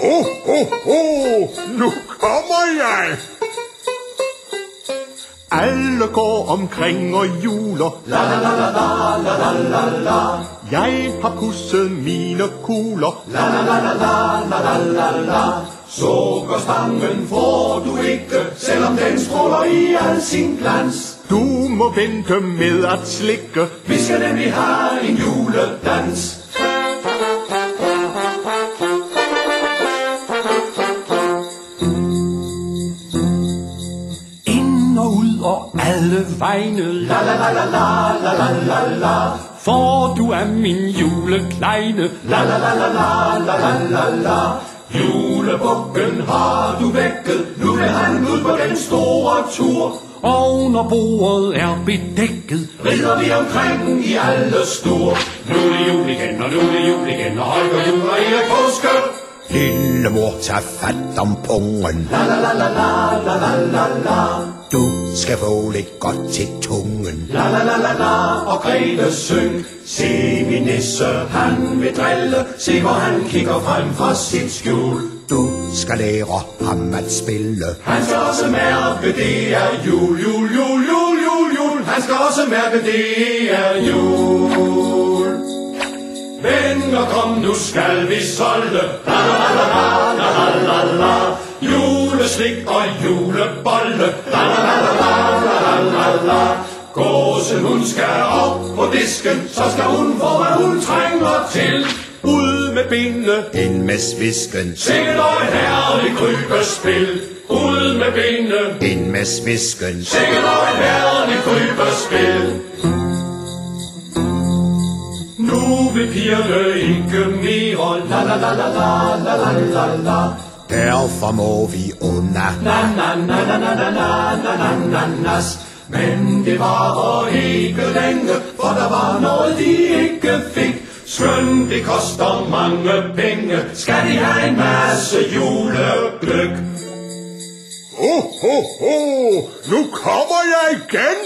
Ho, ho, ho, nu kommer jeg. Alle går omkring og juler. La la la la la la la la la. Jeg har pudset mine kugler. La la la la la la la la la. Sukkerstangen får du ikke, selvom den stråler i al sin glans. Du må vente med at slikke. Vi skal nemlig have en juledans. Ind og ud og alle vegne. La la la la la la la la la. For du er min julekleine. La la la la la la la la. Julebukken har du vækket. Nu vil han ud på den store tur. Og når bordet er bedækket, rider vi omkring i alle stuer. Nu er det jul igen, og nu er det jul igen, og Holger jul og Erik påske. Lille mor, tag fat om pungen. La la la la la la la la la. Du skal få lidt godt til tungen. La la la la la, og Grete syng. Se min nisse, han vil drille. Se hvor han kigger frem for sit skjul. Du skal lære ham at spille. Han skal også mærke, det er jul, jul, jul, jul, jul, jul. Han skal også mærke, det er jul. Venner, kom, nu skal vi solde. La la la la la la la la. Juleslik og julebolle. La la la la la la la. Gåsen, hun skal op på disken, så skal hun få, hvad hun trænger til. Ud med benene, ind med svisken. Sikkert og et herligt krybespil. Ud med benene, ind med svisken. Sikkert og et herligt krybespil. Nu vil pigerne ikke mere. La la la la la la la la la. Derfor må vi under. Na na na na na na na na na nas. Men det varer ikke længe, for der var noget de ikke fik. Skønt det koster mange penge, skal de have en masse julegløgg. Ho, ho, ho, nu kommer jeg igen.